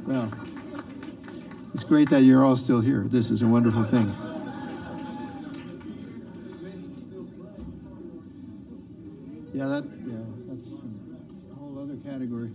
Well, it's great that you're all still here. This is a wonderful thing. Yeah, that's a whole other category.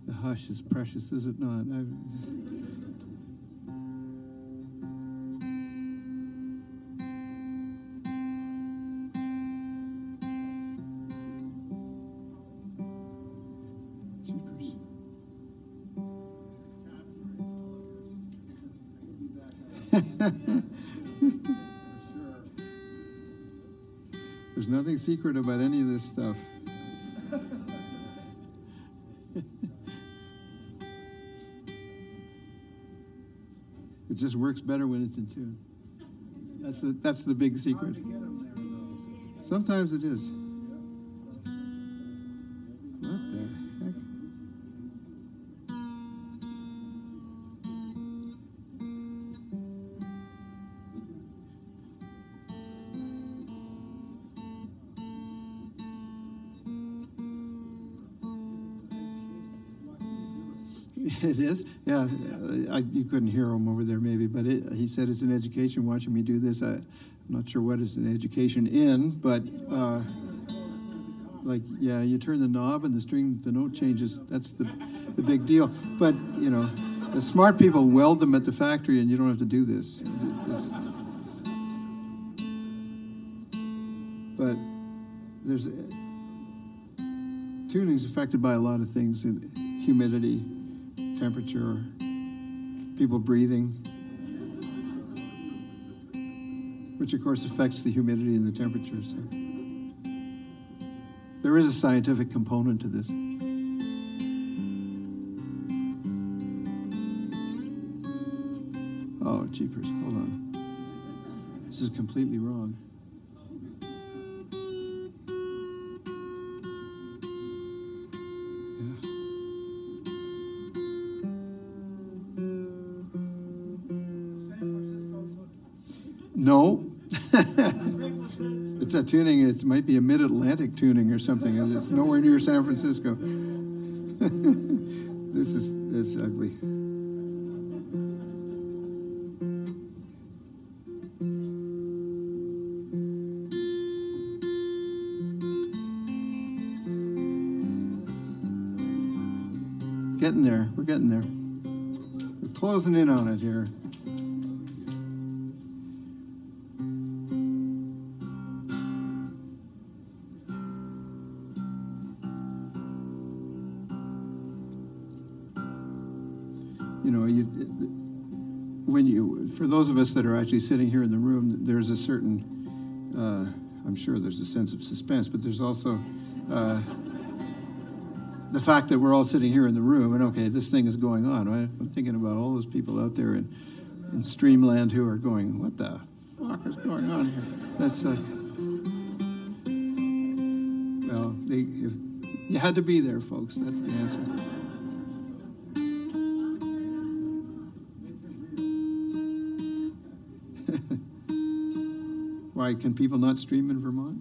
The hush is precious, is it not? Jeepers. There's nothing secret about any of this stuff. It just works better when it's in tune. That's the big secret. Sometimes it is. What the heck? It is, yeah. You couldn't hear him over there, maybe, but he said it's an education watching me do this. I'm not sure what is an education in, but like, yeah, you turn the knob and the note changes. That's the big deal. But you know, the smart people weld them at the factory, and you don't have to do this. But tuning's affected by a lot of things: humidity, temperature, people breathing, which of course affects the humidity and the temperature. So there is a scientific component to this. Oh, jeepers, hold on. This is completely wrong. No. It's a tuning. It might be a mid-Atlantic tuning or something. It's nowhere near San Francisco. This is ugly. Getting there. We're getting there. We're closing in on it here. For those of us that are actually sitting here in the room, there's a certain, I'm sure there's a sense of suspense, but there's also the fact that we're all sitting here in the room, and okay, this thing is going on, right? I'm thinking about all those people out there in Streamland who are going, what the fuck is going on here? That's well, you had to be there, folks. That's the answer. Why, can people not stream in Vermont?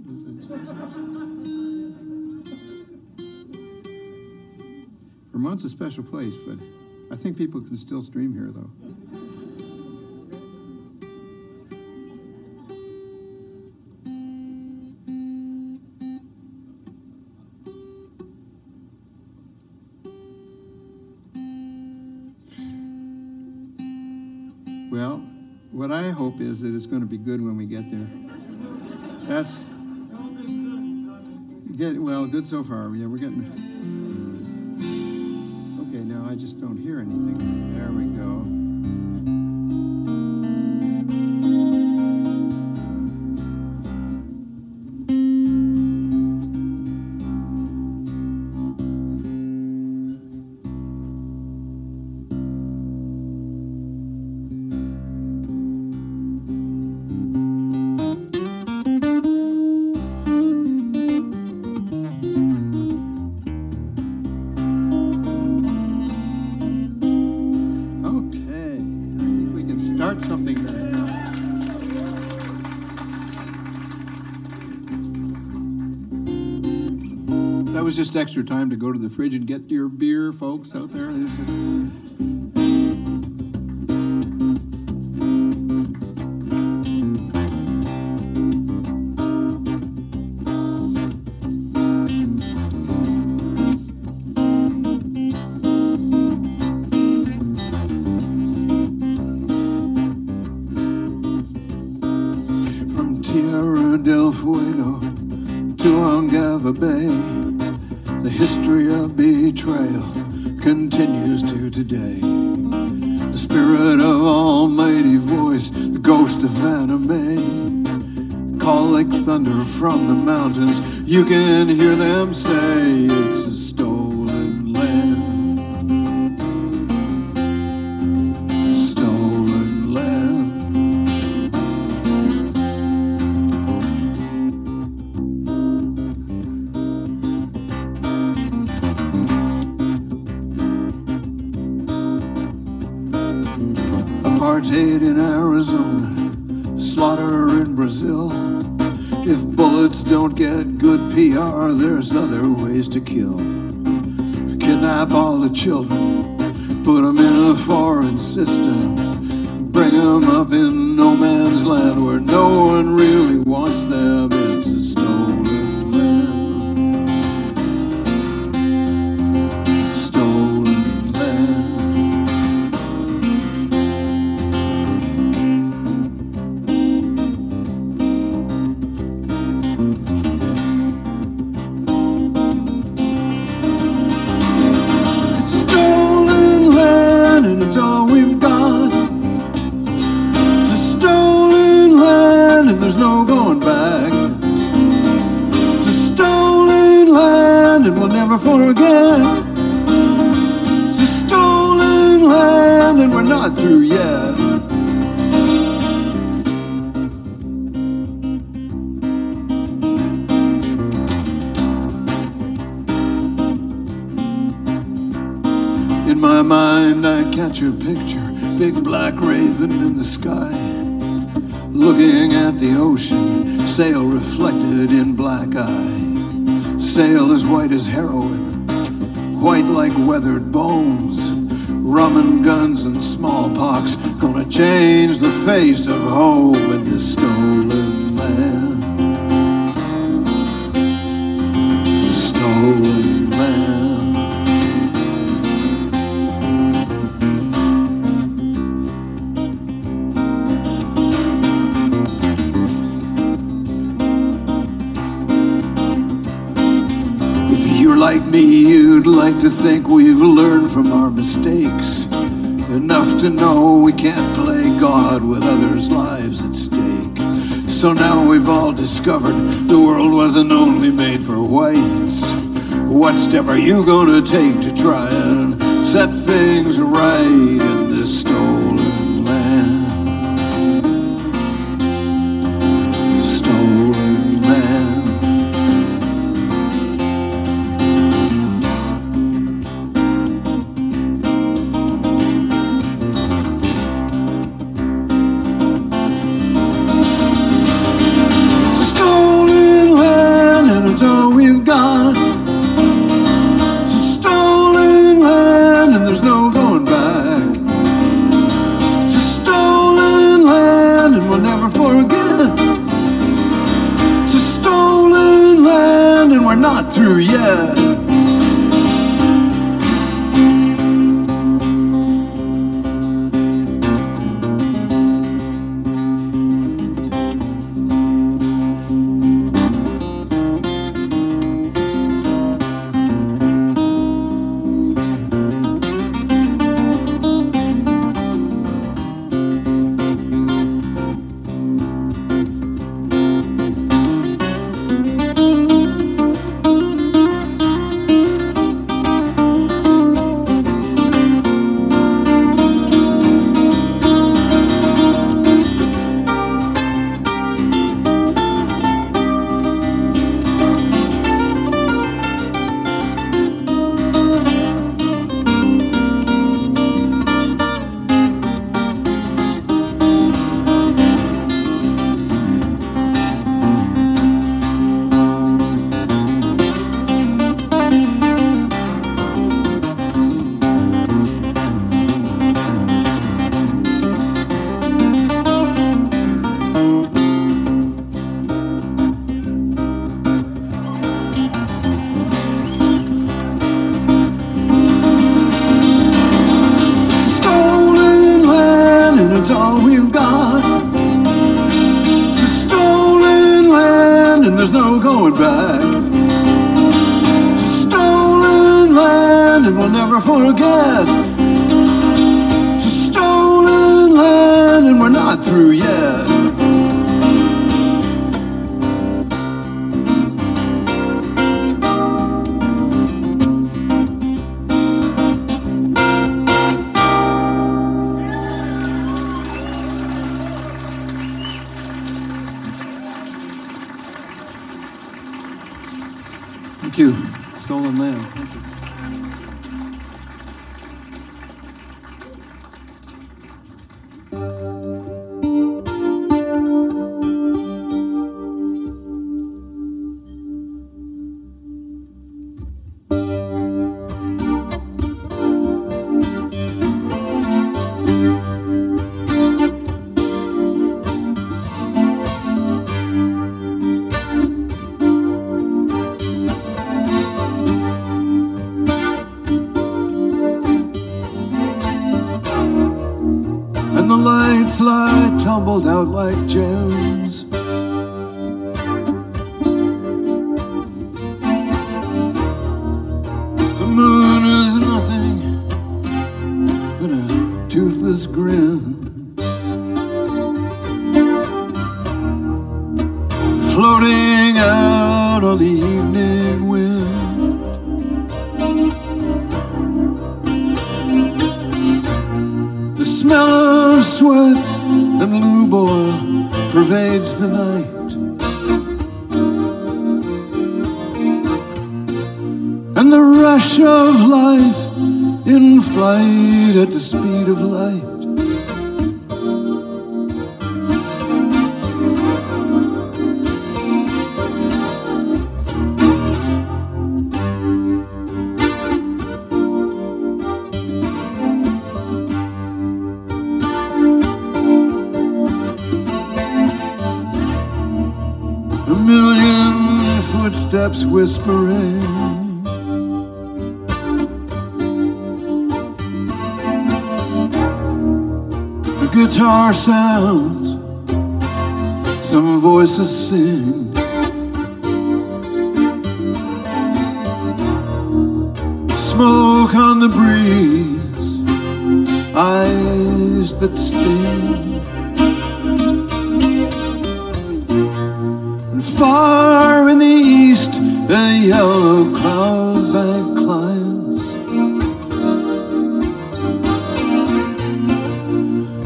Vermont's a special place, but I think people can still stream here, though. Well, what I hope is that it's going to be good when we get there. Well, good so far. Yeah, we're getting. Okay, now I just don't hear anything. There we go. something here. That was just extra time to go to the fridge and get your beer, folks out there. From Tierra del Fuego to Ungava Bay, the history of betrayal continues to today. The spirit of almighty voice, the ghost of anime, call like thunder from the mountains. You can hear them say it's a stolen land. Stolen land. Apartheid in Arizona, slaughter in Brazil. If bullets don't get good PR, there's other ways to kill. Kidnap all the children, put them in a foreign system, bring them up in no man's land where no one really wants them. It's a stolen land. Stolen land. It's all we've got. It's stolen land and there's no going back. It's stolen land and we'll never forget. It's stolen land and we're not through yet. In my mind I catch a picture, big black raven in the sky, looking at the ocean, sail reflected in black eye. Sail as white as heroin, white like weathered bones. Rum and guns and smallpox, gonna change the face of home in this stolen land. Stolen land. Like me, you'd like to think we've learned from our mistakes, enough to know we can't play God with others' lives at stake. So now we've all discovered the world wasn't only made for whites. What step are you gonna take to try and set things right in this stolen land? Stolen land. It's all we've got. It's a stolen land and there's no going back. It's a stolen land and we'll never forget. It's a stolen land and we're not through yet. going back to stolen land, and we'll never forget. To stolen land, and we're not through yet. Thank you. Stolen land. Thank you. The lights lie tumbled out like gems. The moon is nothing but a toothless grin, floating out on the evening wind. The smell of sweat and lube oil pervades the night, and the rush of life in flight at the speed of light. A million footsteps whispering, the guitar sounds, some voices sing. Smoke on the breeze, eyes that sting. Far in the east, a yellow cloud bank climbs,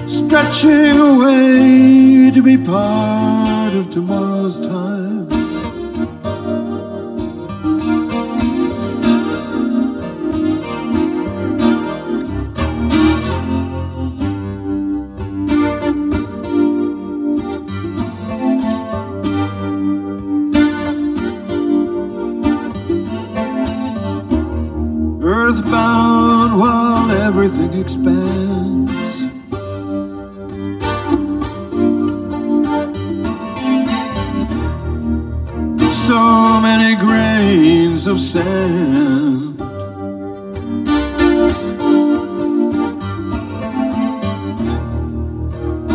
stretching away to be part of tomorrow's time. Earthbound while everything expands, so many grains of sand,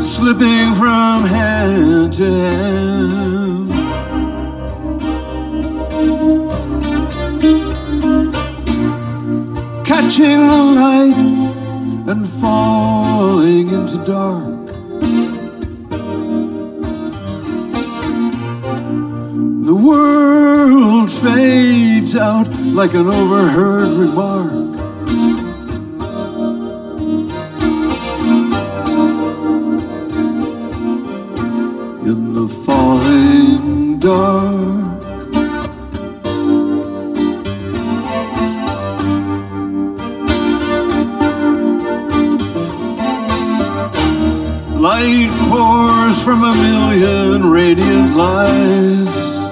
slipping from hand to hand. Catching the light and falling into dark. The world fades out like an overheard remark. In the falling dark. Light pours from a million radiant lives,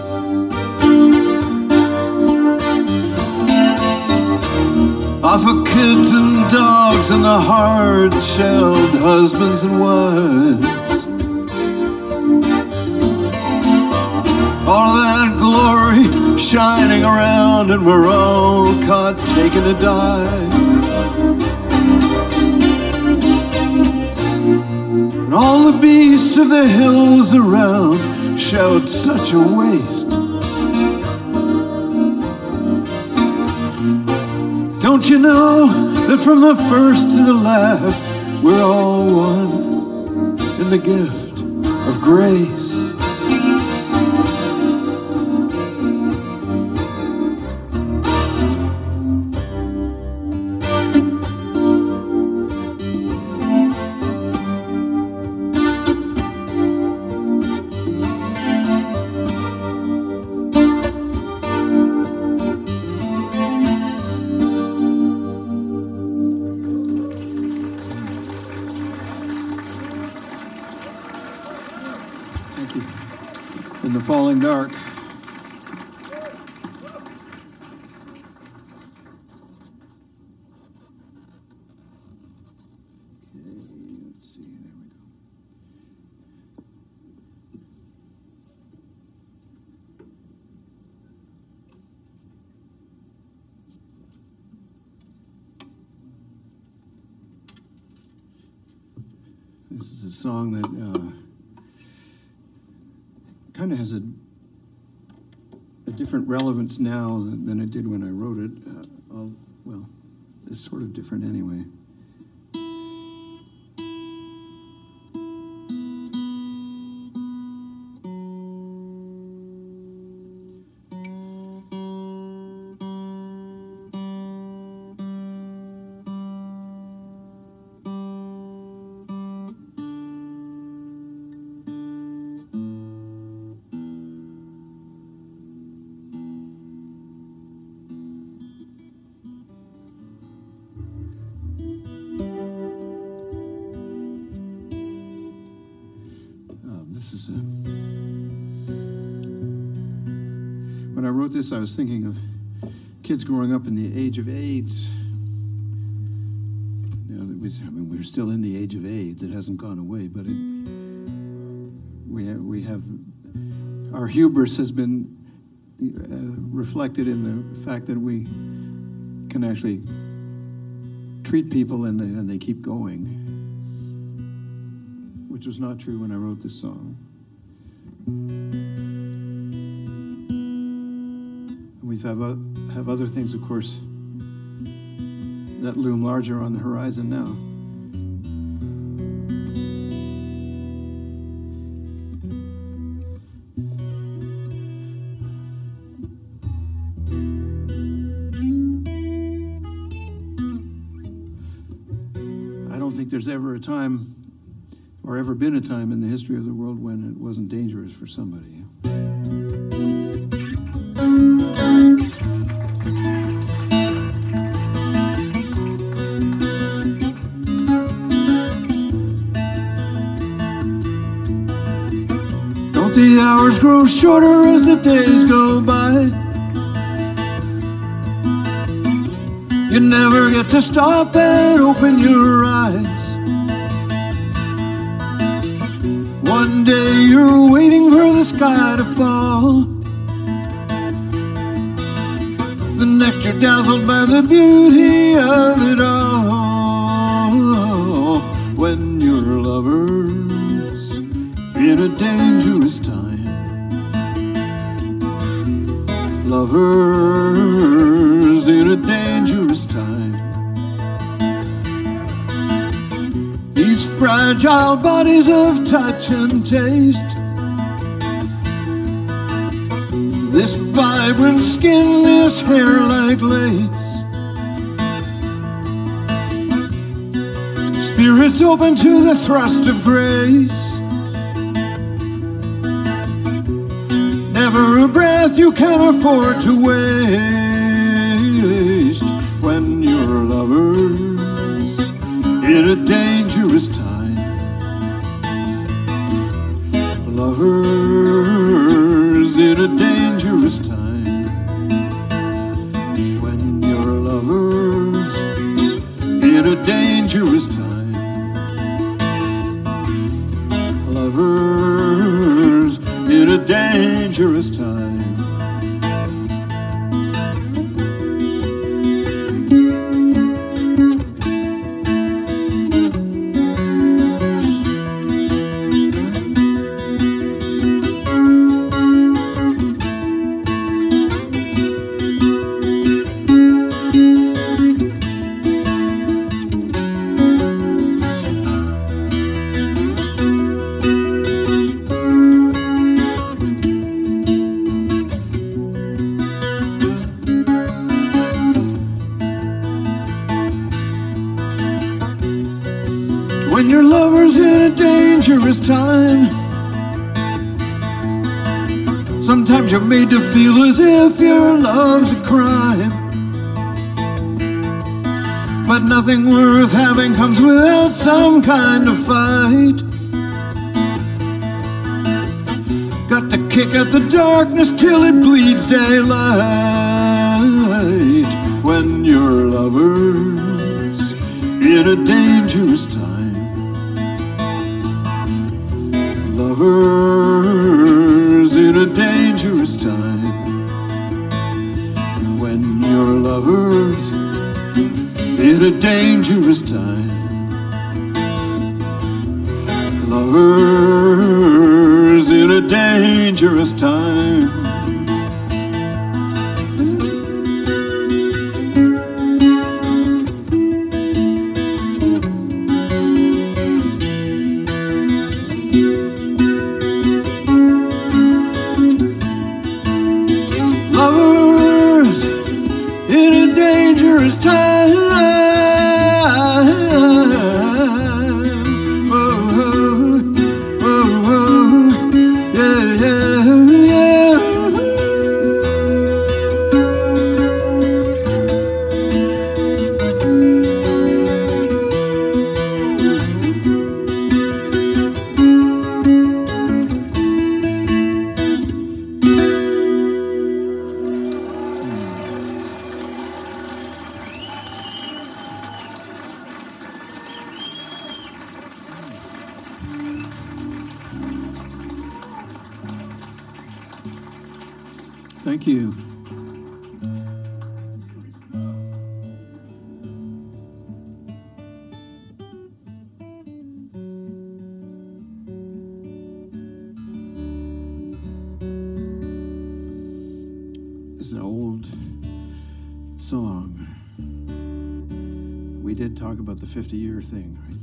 off of kids and dogs and the hard-shelled husbands and wives. All that glory shining around, and we're all caught taking a dive. And all the beasts of the hills around shout such a waste. Don't you know that from the first to the last, we're all one in the gift of grace? In the falling dark. Okay, let's see, there we go. This is a song that kind of has a different relevance now than it did when I wrote it. Well, it's sort of different anyway. When I wrote this, I was thinking of kids growing up in the age of AIDS. We're still in the age of AIDS. It hasn't gone away, but we have our hubris has been reflected in the fact that we can actually treat people and they keep going, which was not true when I wrote this song. We have other things, of course, that loom larger on the horizon now. I don't think there's ever a time, or ever been a time in the history of the world when it wasn't dangerous for somebody. The hours grow shorter as the days go by. You never get to stop and open your eyes. One day you're waiting for the sky to fall. The next you're dazzled by the beauty of it all. When your lover's in a dangerous time. Lovers in a dangerous time. These fragile bodies of touch and taste. This vibrant skin, this hair like lace. Spirits open to the thrust of grace. Never a breath you can afford to waste. When your lover's in a dangerous time. Lovers in a dangerous time. When your lover's in a dangerous time. Lovers in a dangerous time. dangerous time. Sometimes you're made to feel as if your love's a crime. But nothing worth having comes without some kind of fight. Got to kick at the darkness till it bleeds daylight. When you're lovers in a dangerous time. Lovers in a dangerous time. When you're lovers in a dangerous time. Lovers in a dangerous time. Lovers in a dangerous time. Thank you. This is an old song. We did talk about the 50-year thing. Right?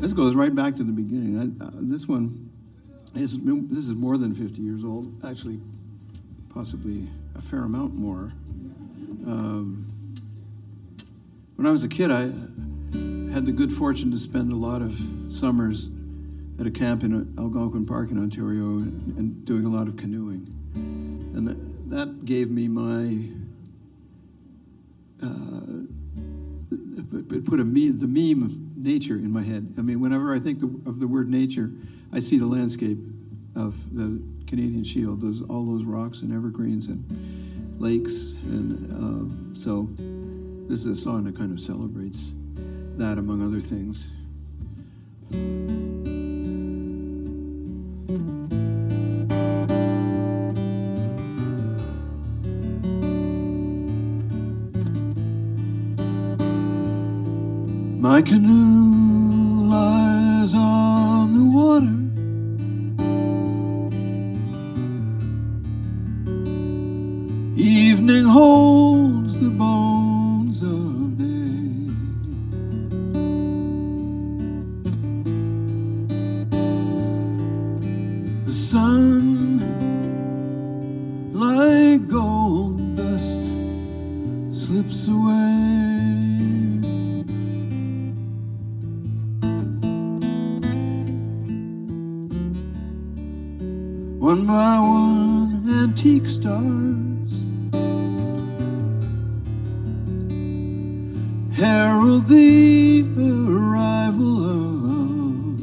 This goes right back to the beginning. This is more than 50 years old. Actually, possibly a fair amount more. When I was a kid, I had the good fortune to spend a lot of summers at a camp in Algonquin Park in Ontario and doing a lot of canoeing. And that gave me the meme of nature in my head. I mean, whenever I think of the word nature, I see the landscape of the Canadian Shield, all those rocks and evergreens and lakes, and so this is a song that kind of celebrates that, among other things. My canoe lies on the water. Evening holds the bones of day. The sun, like gold dust, slips away. One by one, antique stars herald the arrival of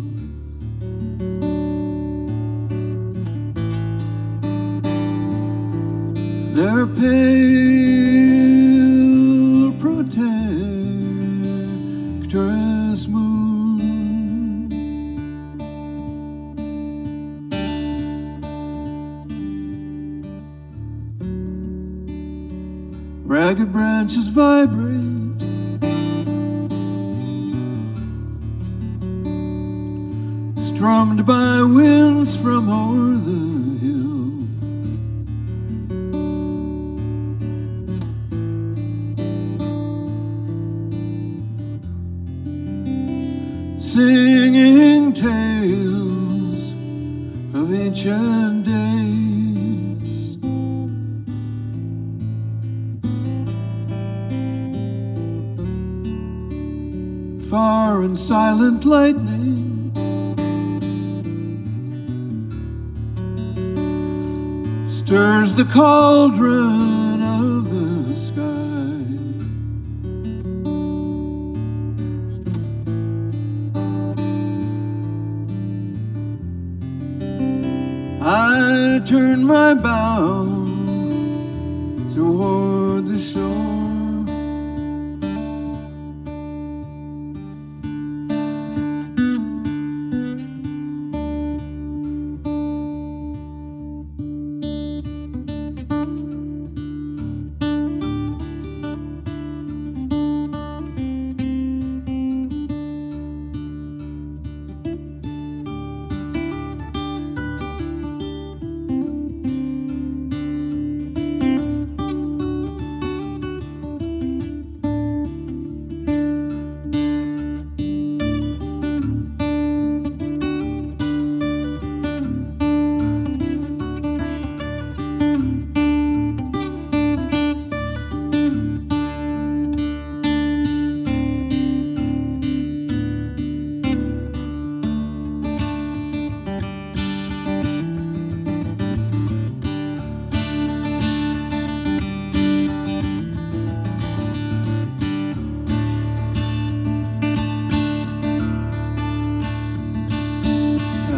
their pale protectress moon. Ragged branches vibrate, strummed by winds from o'er the hill. Singing tales of ancient days. Far and silent lightning stirs the cauldron of the sky. I turn my bow toward the shore.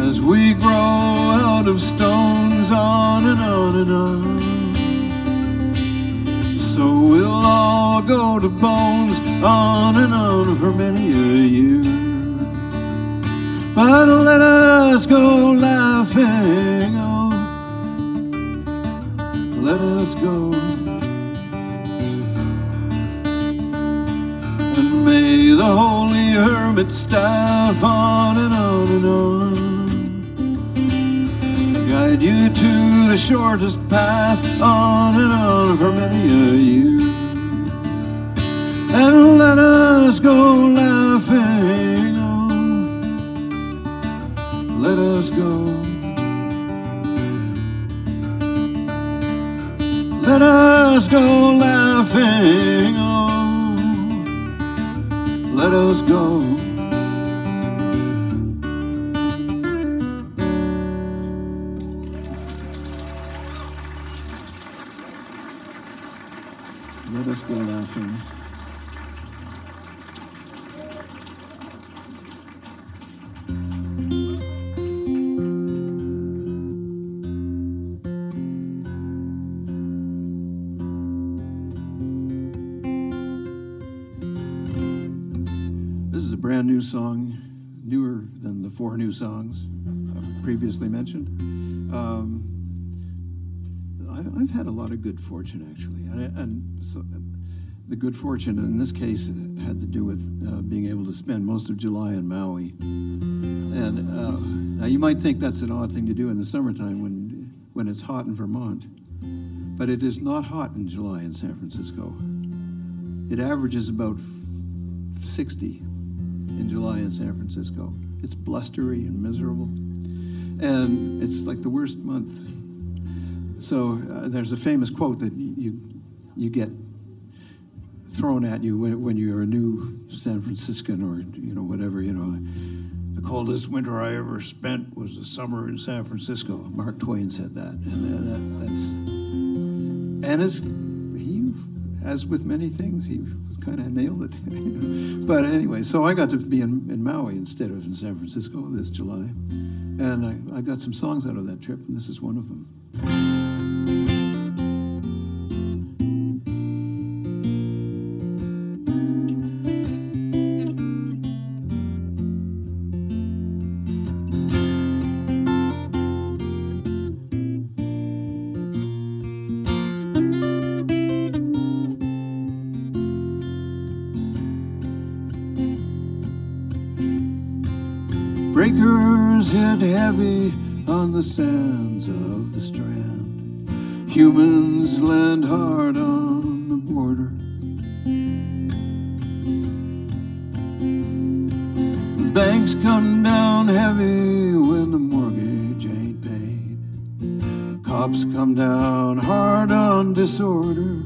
As we grow out of stones, on and on and on, so we'll all go to bones, on and on for many a year. But let us go laughing, oh, let us go. And may the holy hermit staff on and on and on guide you to the shortest path, on and on for many a year. And let us go laughing, oh, let us go. Let us go laughing, oh, let us go. Let us go laughing. This is a brand new song, newer than the 4 new songs previously mentioned. I've had a lot of good fortune, actually, and so the good fortune in this case had to do with being able to spend most of July in Maui. And now you might think that's an odd thing to do in the summertime when it's hot in Vermont, but it is not hot in July in San Francisco. It averages about 60 in July in San Francisco. It's blustery and miserable, and it's like the worst month. So there's a famous quote that you get thrown at you when you're a new San Franciscan or whatever. The coldest winter I ever spent was the summer in San Francisco. Mark Twain said that, he, as with many things, he was kind of nailed it. But anyway, so I got to be in Maui instead of in San Francisco this July, and I got some songs out of that trip, and this is one of them. Breakers hit heavy on the sands of the Strand. Humans land hard on the border. The banks come down heavy when the mortgage ain't paid. Cops come down hard on disorder.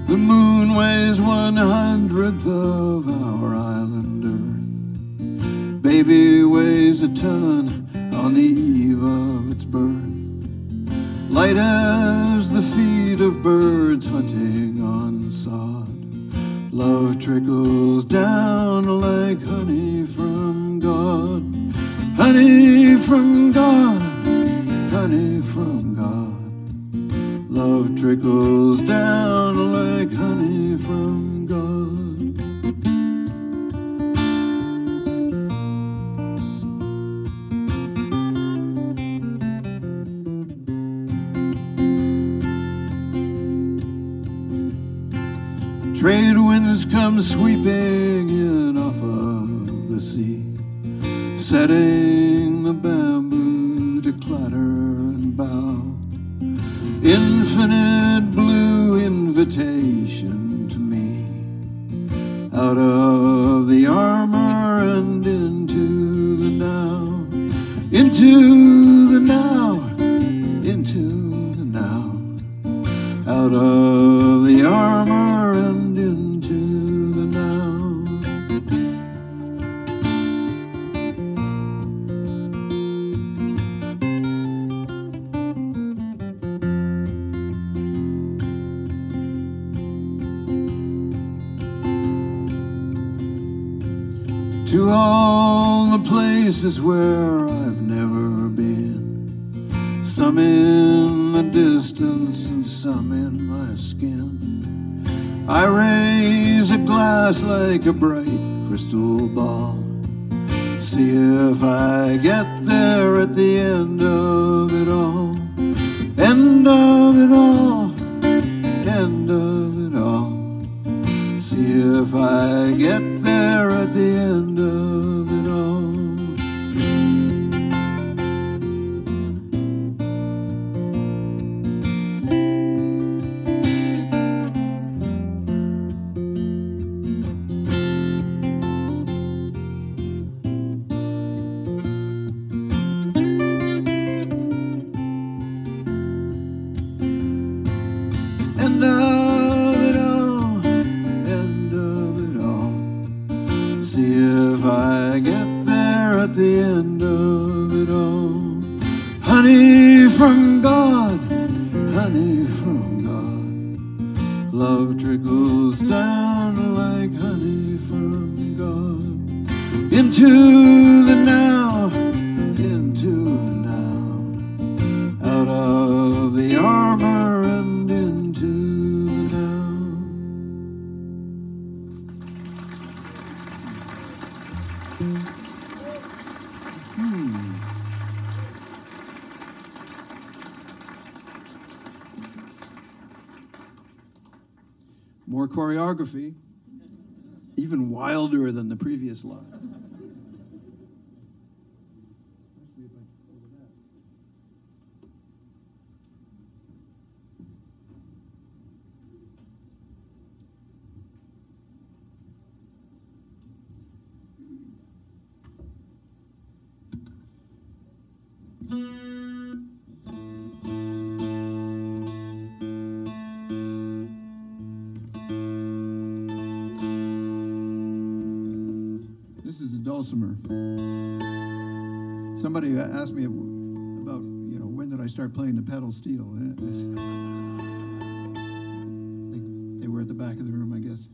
The moon weighs 1/100th of our island Earth. Baby weighs a ton, on the eve of its birth. Light as the feet of birds hunting on sod. Love trickles down like honey from God. Honey from God, honey from God. Love trickles down like honey from God. Trade winds come sweeping in off of the sea, setting the bamboo to clatter and bow. Infinite blue invitation to me, out of the armor and into the now, into the now, into the now, out of the armor and into the now. To all the places where I've never been, some in the distance and some in my skin, I raise a glass like a bright crystal ball. See if I get there at the end of it all. End of it all, end of it all. See if I get there at the end of it all. End of it all, end of it all. See if I get there at the end of it all. Honey from God, honey from God. Love trickles down like honey from God. Into the now, into the now. Out of the armor and into the now. More choreography, even wilder than the previous lot. This is a dulcimer. Somebody asked me about, when did I start playing the pedal steel? They were at the back of the room, I guess.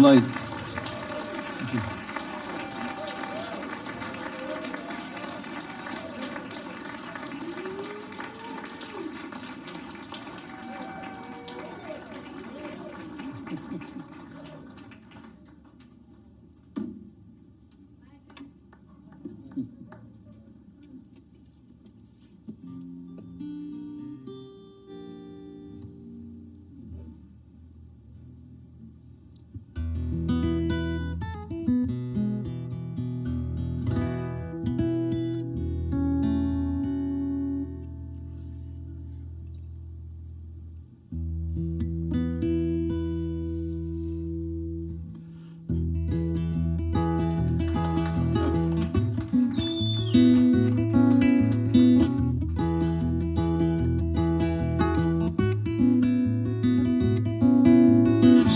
light.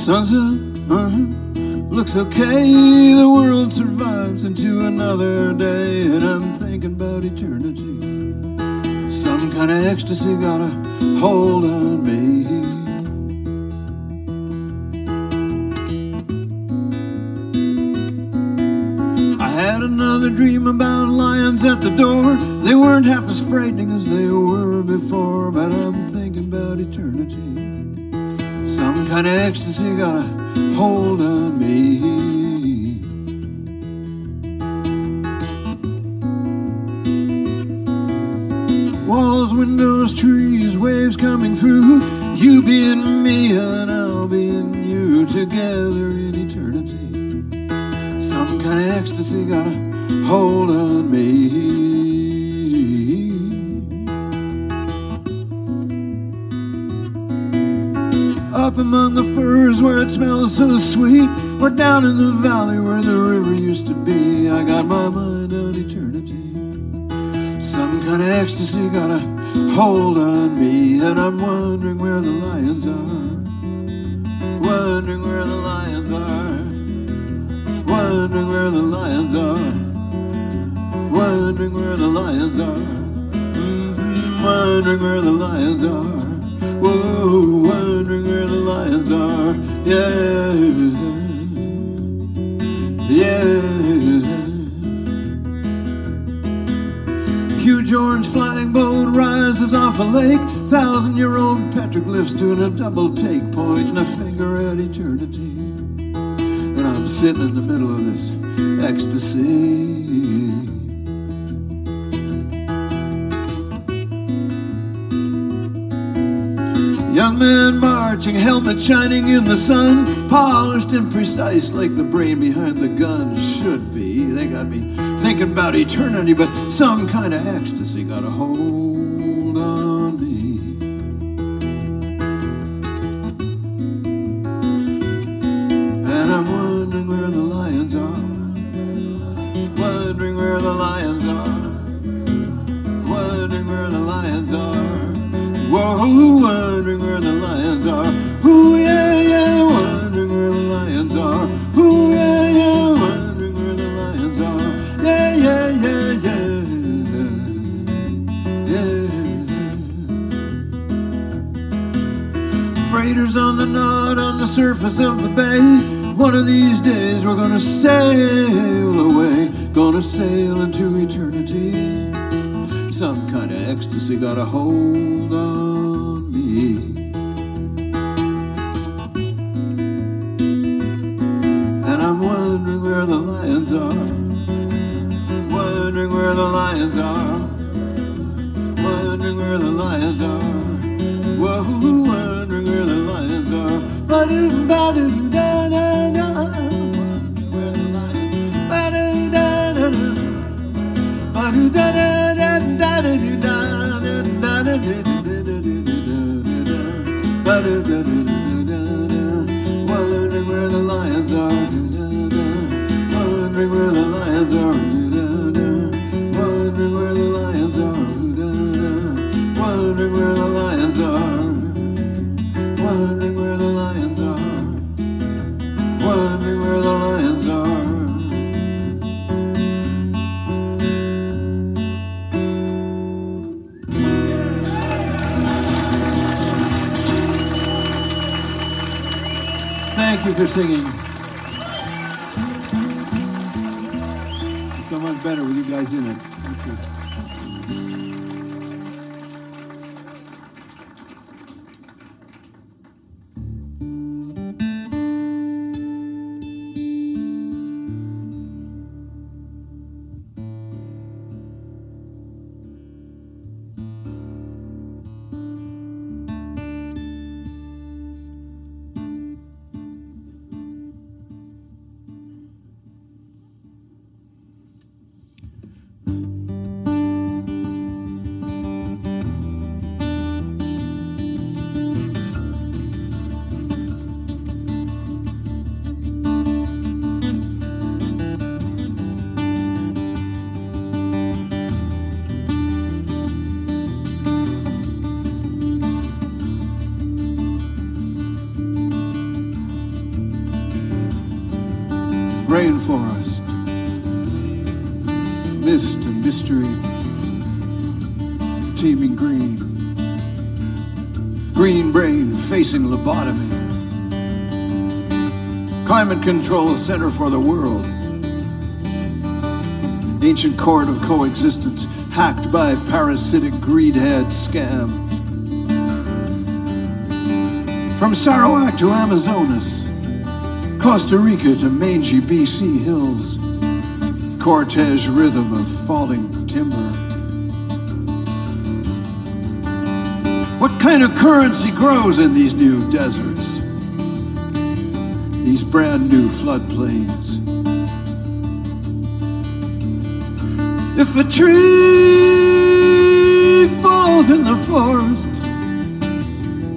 Sun's up, looks okay, the world survives into another day, and I'm thinking about eternity. Some kind of ecstasy got a hold on me. I had another dream about lions at the door. They weren't half as frightening as they were before, but I'm thinking about eternity. Some kind of ecstasy got a hold on me. Walls, windows, trees, waves coming through. You being me and I'll being you, together in eternity. Some kind of ecstasy got a hold on me. Up among the firs where it smells so sweet, or down in the valley where the river used to be, I got my mind on eternity. Some kind of ecstasy got a hold on me, and I'm wondering where the lions are. Wondering where the lions are. Wondering where the lions are. Wondering where the lions are. Wondering where the lions are. Whoa, wondering where the lions are. Yeah, yeah. Huge orange flying boat rises off a lake. 1,000-year-old petroglyphs doing a double take, pointing a finger at eternity. And I'm sitting in the middle of this ecstasy. Young man marching, helmet shining in the sun, polished and precise like the brain behind the gun should be. They got me thinking about eternity, but some kind of ecstasy got a hold on me. And I'm wondering where the lions are. Wondering where the lions are. Wondering where the lions are. Whoa, wondering where the lions are. Ooh, yeah, yeah, wondering where the lions are. Ooh, yeah, yeah, wondering where the lions are. Yeah, yeah, yeah, yeah, yeah. Freighters on the knot on the surface of the bay. One of these days we're gonna sail away, gonna sail into eternity. Some kind of ecstasy got a hold on me. And I'm wondering where the lions are. Wondering where the lions are. Wondering where the lions are. Whoa, wondering where the lions are. Ba-do-ba-do-da-da-da. Wondering where the lions are. Ba-do-da-da-da. Ba-do-da-da. Wondering where the lions are. Wondering where the lions are. Wondering where the lions are. Wondering where the lions are. Wondering where the lions are. Wondering where the lions are. Thank you for singing. sound better with you guys in it. Thank you. Rainforest, mist and mystery, teeming green, green brain facing lobotomy, climate control center for the world, ancient court of coexistence hacked by parasitic greedhead scam. From Sarawak to Amazonas, Costa Rica to mangy BC hills, cortege rhythm of falling timber. What kind of currency grows in these new deserts? These brand new floodplains. If a tree falls in the forest,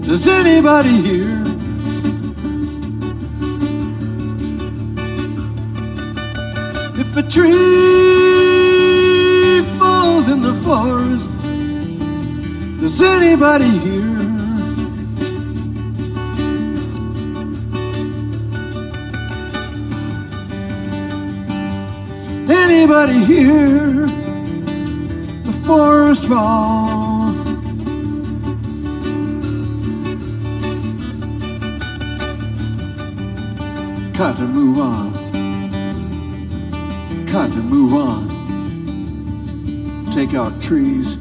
does anybody hear? If a tree falls in the forest, does anybody hear? Anybody hear the forest fall? Got to move on. Got to move on. Take out trees.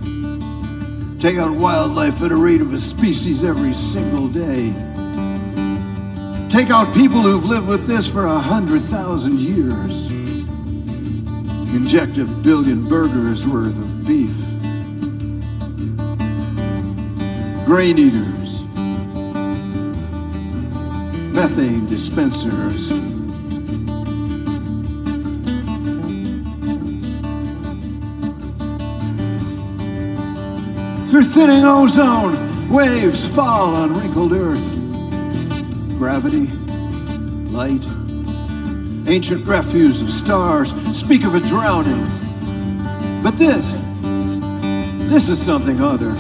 Take out wildlife at a rate of a species every single day. Take out people who've lived with this for 100,000 years. Inject 1 billion burgers worth of beef. Grain eaters. Methane dispensers. Through thinning ozone, waves fall on wrinkled earth. Gravity, light, ancient refuse of stars speak of a drowning. But this is something other.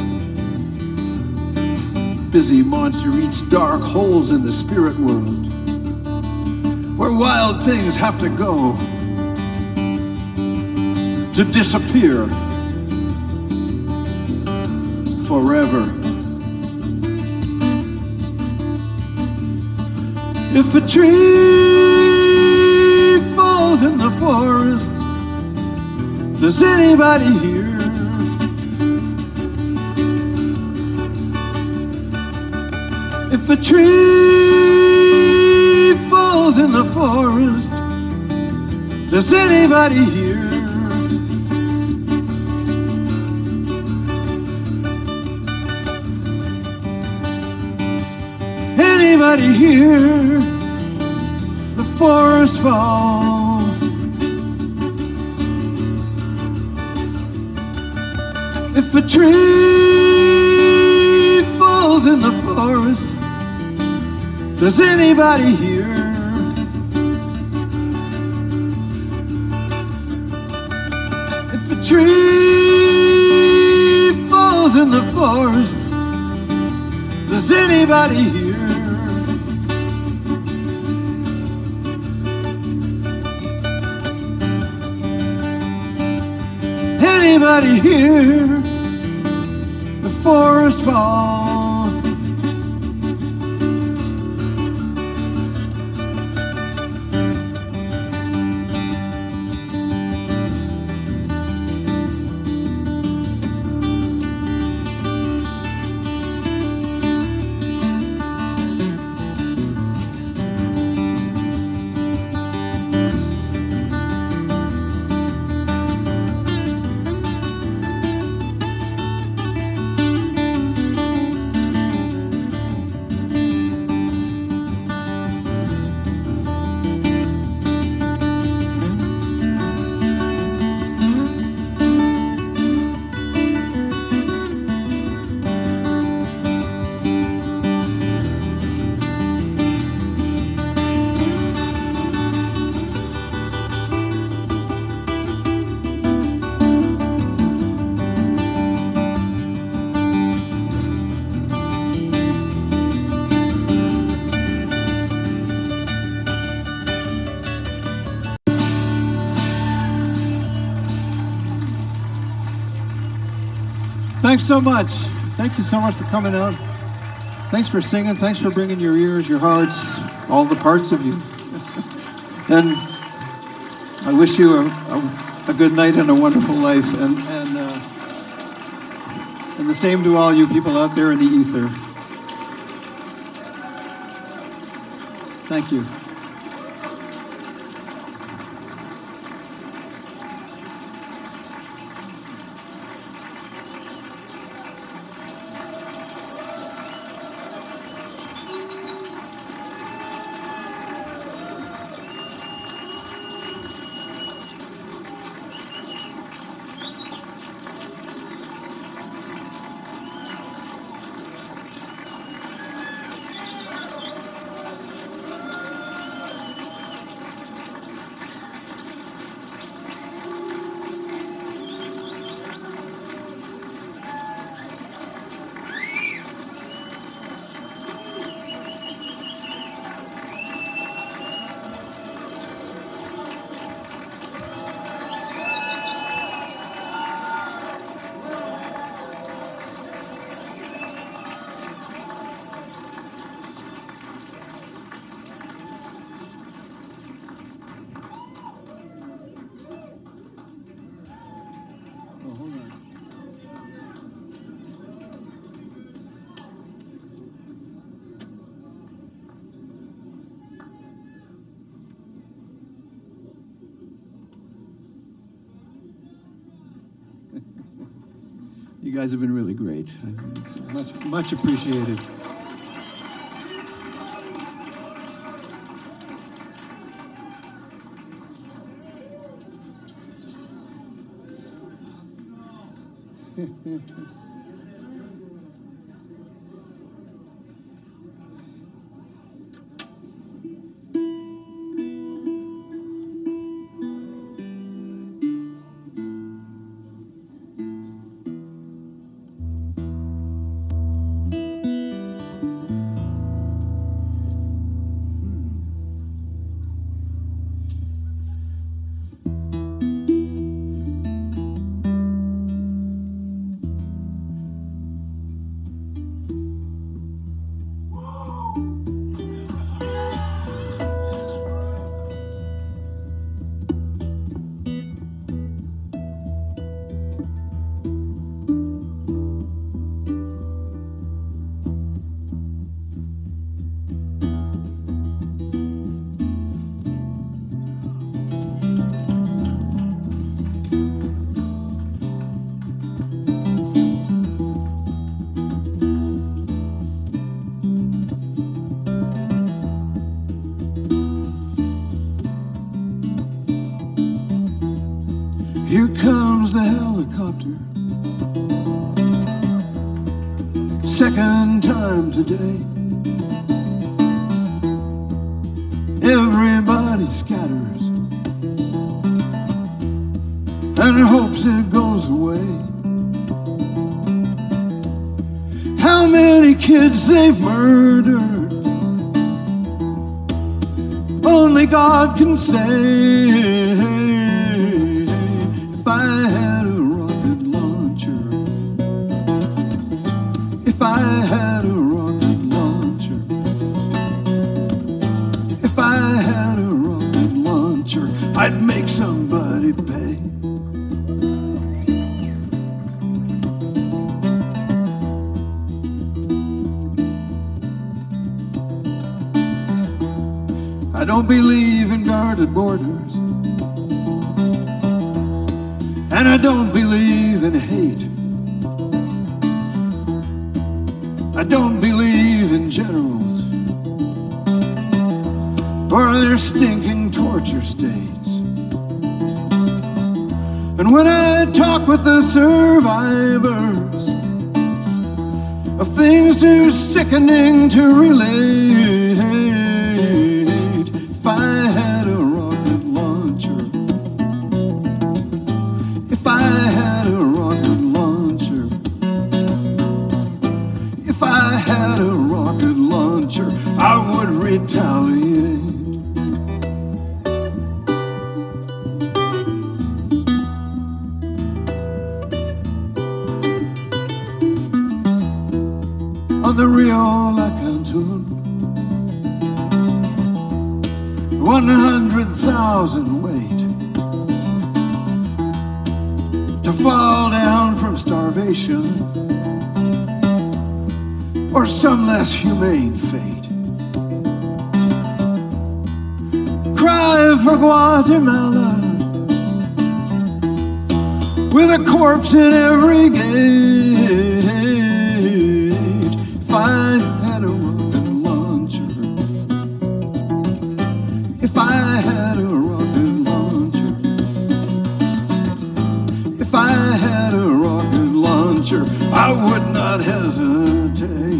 Busy monster eats dark holes in the spirit world, where wild things have to go to disappear forever. If a tree falls in the forest, does anybody hear? If a tree falls in the forest, does anybody hear? Anybody hear the forest fall? If a tree falls in the forest, does anybody hear? If a tree falls in the forest, does anybody hear? Anybody hear the forest fall? Thanks so much. Thank you so much for coming out. Thanks for singing. Thanks for bringing your ears, your hearts, all the parts of you. And I wish you a good night and a wonderful life. And the same to all you people out there in the ether. Thank you. You guys have been really great. Much appreciated. Here comes the helicopter, second time today. Everybody scatters and hopes it goes away. How many kids they've murdered, only God can say. If I had a rocket launcher, if I had a rocket launcher, if I had a rocket launcher, I'd make somebody pay. I don't believe in guarded borders, and I don't believe in hate. I don't believe in generals or their stinking torture states. And when I talk with the survivors of things too sickening to relate, if I had a rocket launcher, if I had a rocket launcher, if I had a rocket launcher, I would retaliate. the Rio La Cantun. 100,000 wait to fall down from starvation or some less humane fate. Cry for Guatemala with a corpse in every gate. If I had a rocket launcher, if I had a rocket launcher, if I had a rocket launcher, I would not hesitate.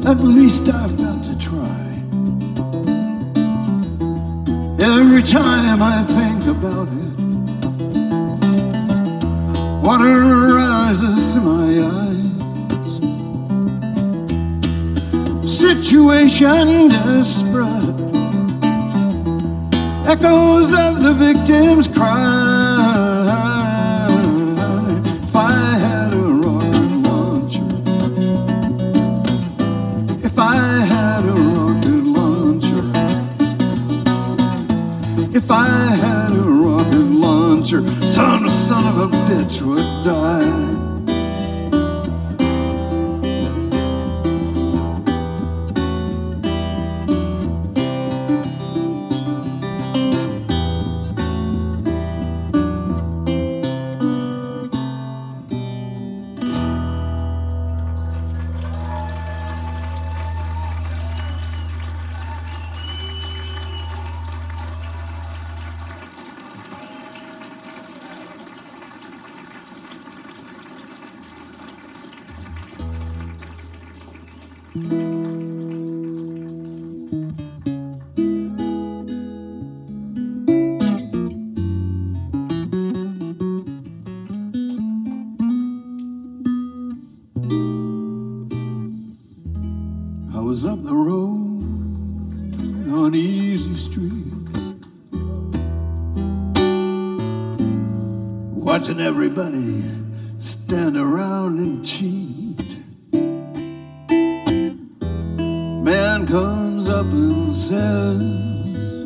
At least I've got to try. Every time I think about it, water rises to my eyes. Situation desperate, echoes of the victim's cry. If I had a rocket launcher, if I had a rocket launcher, if I had a rocket launcher, some son of a bitch would die. I was up the road on Easy Street, watching everybody stand around and cheat. Man comes up and says,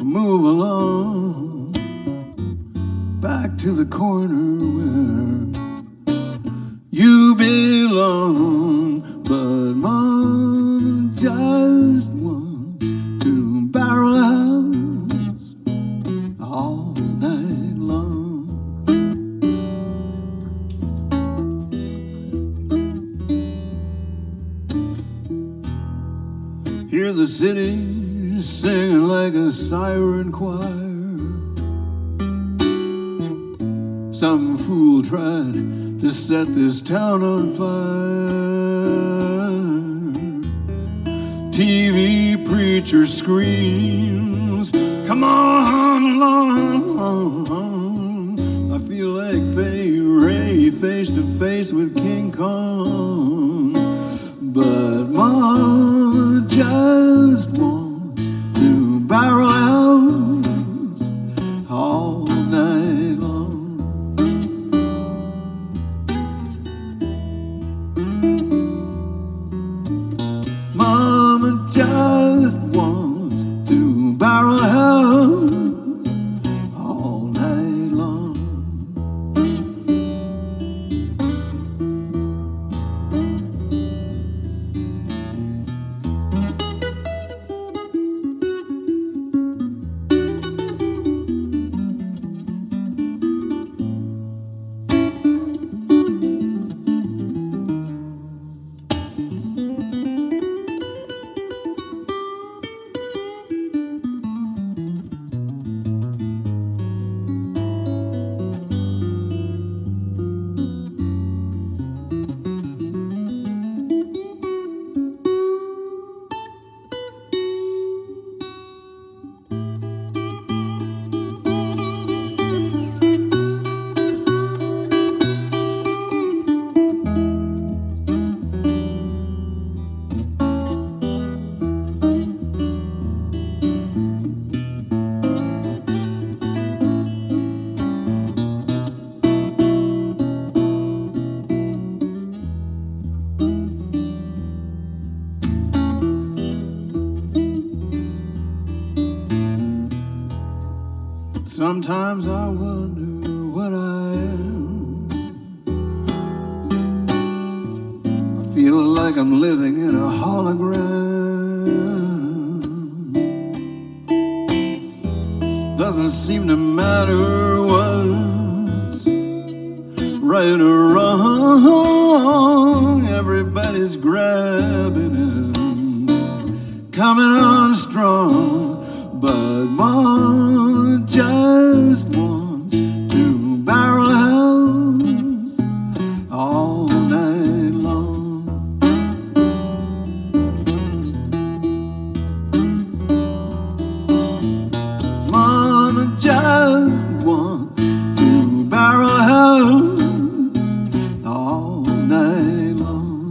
move along back to the corner where you belong. But Mom just wants to Barrelhouse all night long. Hear the city singing like a siren choir. Some fool tried to set this town on fire. TV preacher screams, come on along. I feel like Fay Ray face to face with King Kong. But Mom just wants to Barrelhouse all night long. Sometimes I wonder what I am. I feel like I'm living in a hologram. Doesn't seem to matter what's right or wrong. Everybody's grabbing him, coming on strong. But Mom just wants to Barrelhouse all night long. Mama just wants to Barrelhouse all night long.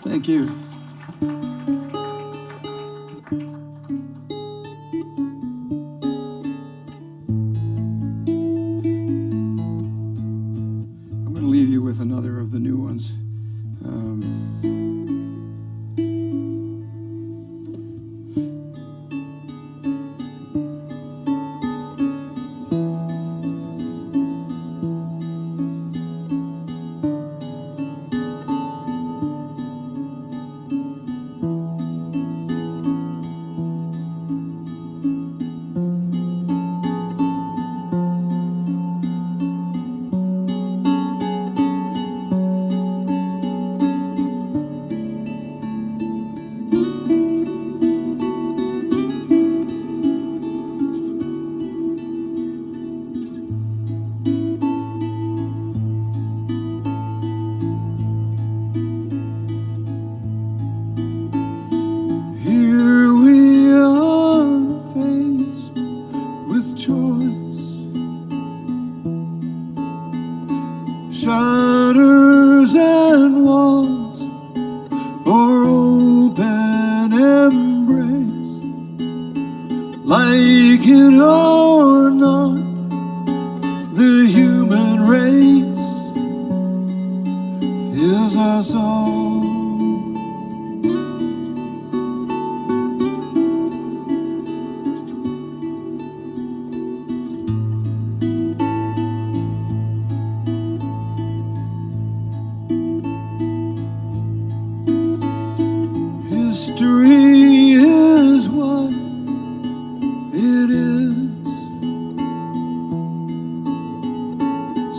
Thank you. I'm going to leave you with another of the new ones. Shutters and walls, or open embrace, like it or not, the human race is us all. History is what it is.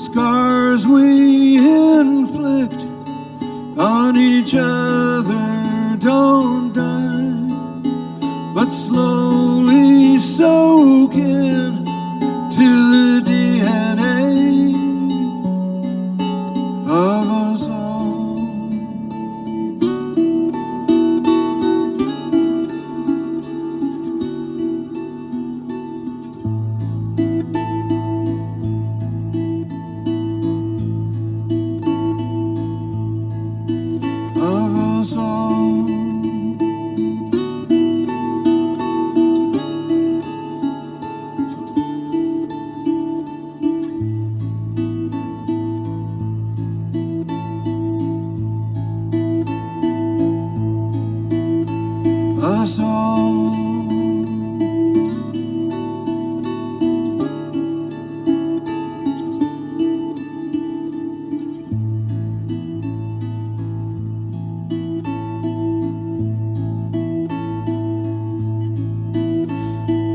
Scars we inflict on each other don't die, but slowly soak in to the DNA of us all. Us all.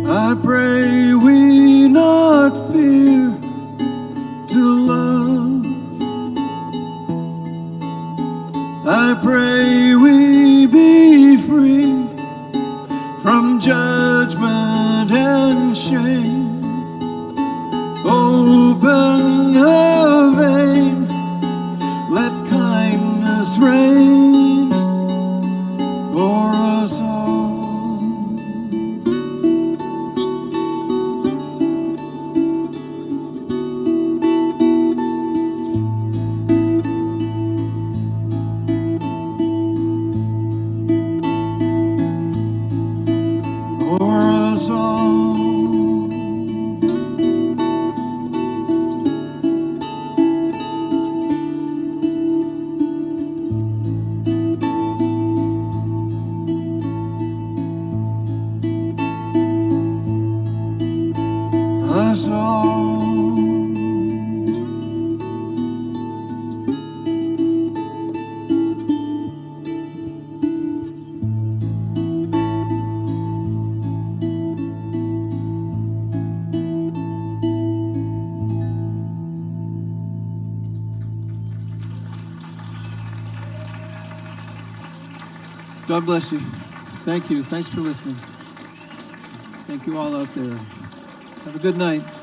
I pray we not fear to love. I pray we be free from judgment and shame. Open the vein, let kindness reign o'er us all. soul. God bless you. Thank you. Thanks for listening. Thank you all out there. Have a good night.